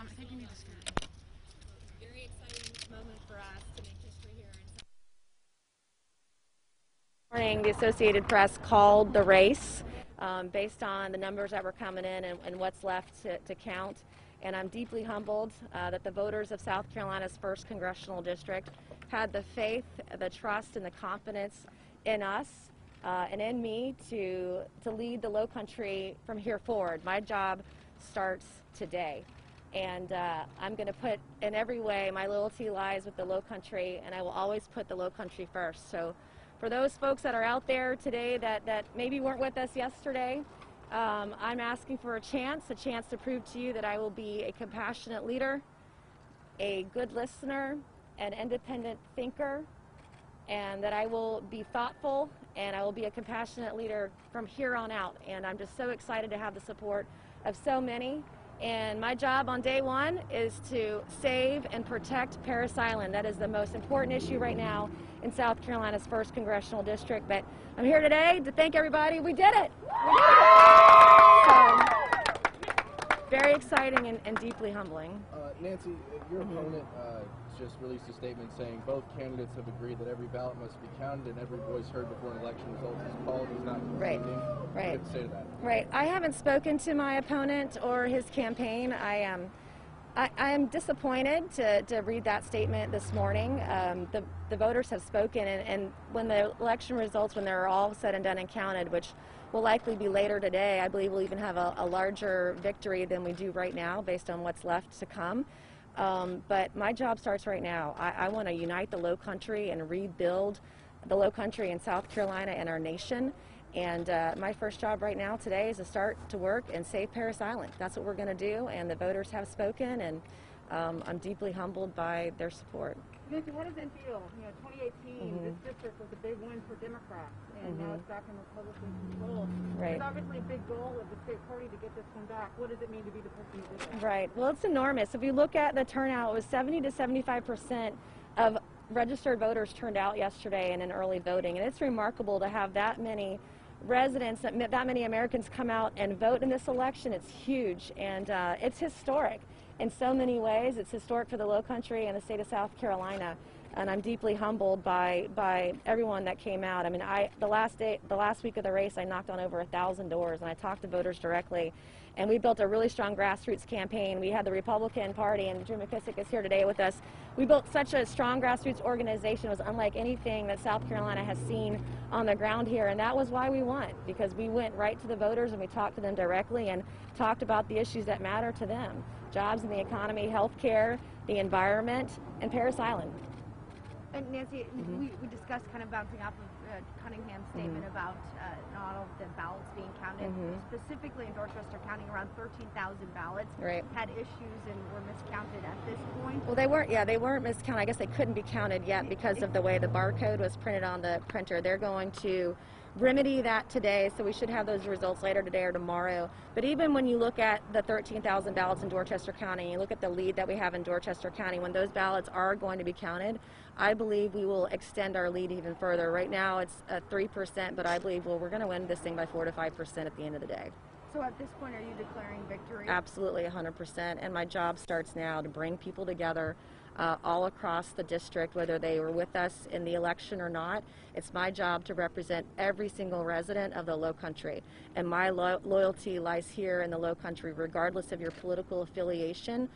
I think you need to scoot. Very exciting moment for us to make history here. Morning, the Associated Press called the race based on the numbers that were coming in and what's left to count. And I'm deeply humbled that the voters of South Carolina's 1st Congressional District had the faith, the trust, and the confidence in us and in me to lead the Low Country from here forward. My job starts today. And I'm going to put, in every way, my loyalty lies with the Low Country, and I will always put the Low Country first. So for those folks that are out there today that maybe weren't with us yesterday, I'm asking for a chance to prove to you that I will be a compassionate leader, a good listener, an independent thinker, and that I will be thoughtful, and I will be a compassionate leader from here on out. And I'm just so excited to have the support of so many. And my job on day one is to save and protect Parris Island. That is the most important issue right now in South Carolina's 1st Congressional District. But I'm here today to thank everybody. We did it! So, very exciting and deeply humbling. Nancy, your opponent just released a statement saying both candidates have agreed that every ballot must be counted and every voice heard before an election result is called. He's not conceding. What do you have to say to that? Right. I haven't spoken to my opponent or his campaign. I am disappointed to read that statement this morning. The voters have spoken, and when the election results, when they're all said and done and counted, which will likely be later today, I believe we'll even have a larger victory than we do right now based on what's left to come. But my job starts right now. I want to unite the Low Country and rebuild the Low Country in South Carolina and our nation. And my first job right now today is to start to work and save Parris Island. That's what we're going to do, and the voters have spoken, and I'm deeply humbled by their support. Nancy, what does it feel? 2018, this district was a big win for Democrats, and now it's back in Republican control. Right. It's obviously a big goal of the state party to get this one back. What does it mean to be the person who did it? Right. Well, it's enormous. If you look at the turnout, it was 70 to 75% of registered voters turned out yesterday in early voting, and it's remarkable to have that many residents, that many Americans come out and vote in this election. It's huge, and it's historic in so many ways. It's historic for the Low Country and the state of South Carolina, and I'm deeply humbled by everyone that came out. I mean, the last week of the race, I knocked on over 1,000 doors, and I talked to voters directly, and we built a really strong grassroots campaign. We had the Republican Party, and Drew McKissick is here today with us. We built such a strong grassroots organization. It was unlike anything that South Carolina has seen on the ground here, and that was why we won, because we went right to the voters and we talked to them directly and talked about the issues that matter to them: jobs and the economy, health care, the environment, and Parris Island. And Nancy, we discussed kind of bouncing off of Cunningham's statement about not all of the ballots being counted. Specifically in Dorchester County, around 13,000 ballots had issues and were miscounted at this point. Well, they weren't miscounted. I guess they couldn't be counted yet because of the way the barcode was printed on the printer. They're going to remedy that today, so we should have those results later today or tomorrow. But even when you look at the 13,000 ballots in Dorchester County, you look at the lead that we have in Dorchester County, when those ballots are going to be counted, I believe we will extend our lead even further. Right now it's 3%, but I believe we're going to win this thing by 4 to 5% at the end of the day. So at this point, are you declaring victory? Absolutely, 100%. And my job starts now to bring people together all across the district, whether they were with us in the election or not. It's my job to represent every single resident of the Low Country. And my loyalty lies here in the Low Country, regardless of your political affiliation.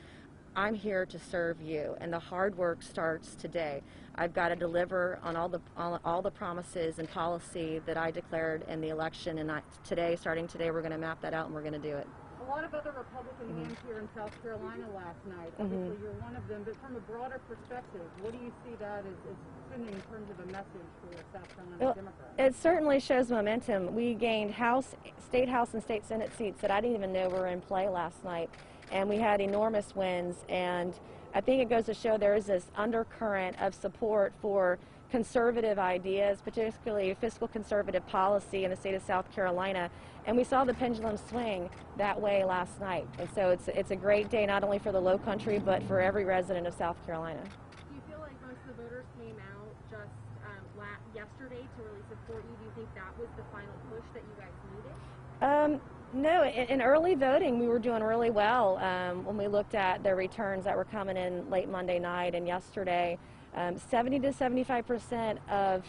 I'm here to serve you, and the hard work starts today. I've got to deliver on all the promises and policy that I declared in the election, and starting today, we're going to map that out and we're going to do it. A lot of other Republican hands here in South Carolina last night. Obviously, you're one of them, but from a broader perspective, what do you see that as sending in terms of a message for South Carolina Democrats? It certainly shows momentum. We gained state House and state Senate seats that I didn't even know were in play last night, and we had enormous wins. And I think it goes to show there is this undercurrent of support for conservative ideas, particularly fiscal conservative policy in the state of South Carolina, and we saw the pendulum swing that way last night. And so it's a great day not only for the Low Country but for every resident of South Carolina. Do you feel like most of the voters came out just yesterday to really support you? Do you think that was the final push that you guys needed? No, in early voting, we were doing really well. When we looked at the returns that were coming in late Monday night and yesterday, 70 to 75% of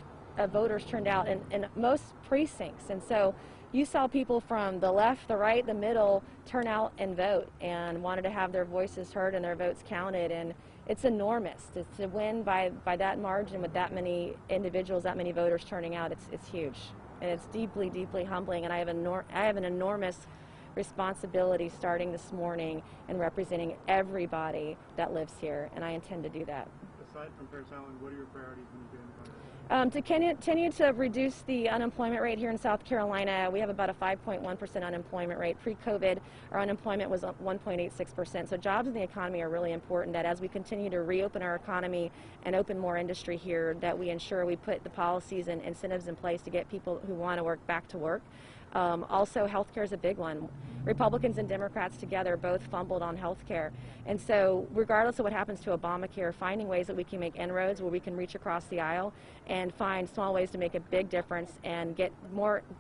voters turned out in most precincts. And so you saw people from the left, the right, the middle turn out and vote and wanted to have their voices heard and their votes counted. And it's enormous. To win by that margin with that many individuals, that many voters turning out, it's huge. And it's deeply, deeply humbling, and I have an enormous responsibility starting this morning in representing everybody that lives here, and I intend to do that. Aside from Parris Island, what are your priorities when you get in Congress? To continue to reduce the unemployment rate here in South Carolina. We have about a 5.1% unemployment rate. Pre-COVID, our unemployment was 1.86%. So jobs in the economy are really important, that as we continue to reopen our economy and open more industry here, that we ensure we put the policies and incentives in place to get people who want to work back to work. Also, healthcare is a big one. Republicans and Democrats together both fumbled on healthcare. And so regardless of what happens to Obamacare, finding ways that we can make inroads where we can reach across the aisle and find small ways to make a big difference and get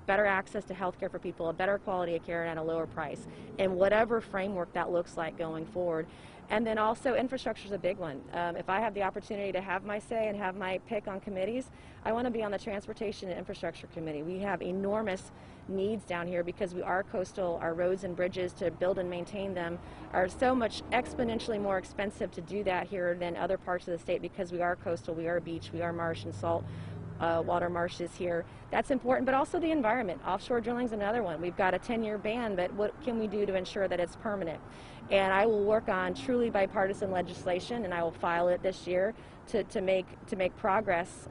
better access to healthcare for people, a better quality of care and at a lower price, in whatever framework that looks like going forward. And then also infrastructure is a big one. If I have the opportunity to have my say and have my pick on committees, I want to be on the Transportation and Infrastructure Committee. We have enormous needs down here because we are coastal. Our roads and bridges, to build and maintain them, are so much exponentially more expensive to do that here than other parts of the state because we are coastal, we are beach, we are marsh and salt water marshes here. That's important, but also the environment. Offshore drilling is another one. We've got a 10-year ban, but what can we do to ensure that it's permanent? And I will work on truly bipartisan legislation, and I will file it this year to make progress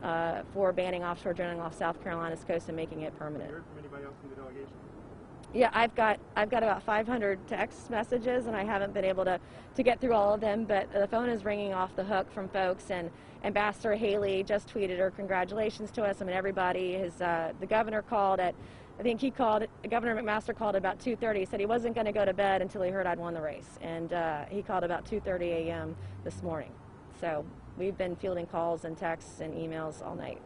for banning offshore drilling off South Carolina's coast and making it permanent. Heard from anybody else in the delegation? Yeah, I've got about 500 text messages, and I haven't been able to get through all of them, but the phone is ringing off the hook from folks, and Ambassador Haley just tweeted her congratulations to us. I mean, everybody, the governor called at, I think Governor McMaster called at about 2:30. He said he wasn't going to go to bed until he heard I'd won the race, and he called about 2:30 a.m. this morning. So we've been fielding calls and texts and emails all night.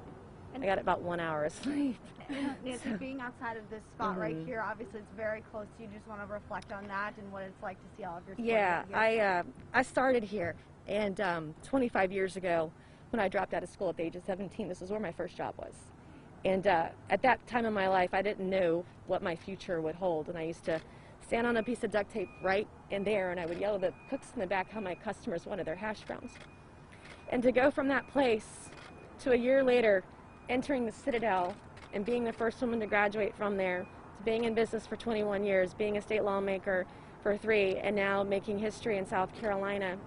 I got about 1 hour of sleep. Nancy, being outside of this spot right here, obviously it's very close to you. Just want to reflect on that and what it's like to see all of your support. Yeah, I started here, and 25 years ago, when I dropped out of school at the age of 17, this is where my first job was. And at that time in my life, I didn't know what my future would hold, and I used to stand on a piece of duct tape right in there, and I would yell at the cooks in the back how my customers wanted their hash browns. And to go from that place to a year later, entering the Citadel and being the first woman to graduate from there, to being in business for 21 years, being a state lawmaker for 3, and now making history in South Carolina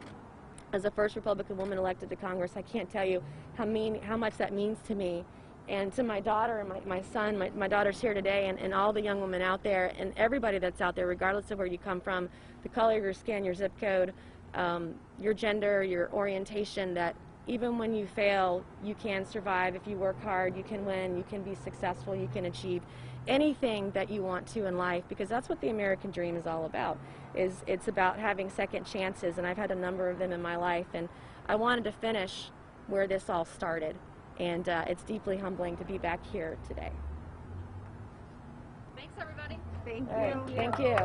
as the first Republican woman elected to Congress, I can't tell you how much that means to me. And to my daughter and my son, my daughter's here today, and all the young women out there, and everybody that's out there, regardless of where you come from, the color of your skin, your zip code, your gender, your orientation, that even when you fail, you can survive. If you work hard, you can win, you can be successful, you can achieve anything that you want to in life, because that's what the American dream is all about. It's about having second chances, and I've had a number of them in my life, and I wanted to finish where this all started, and it's deeply humbling to be back here today. Thanks, everybody. Thank you. All right, thank you.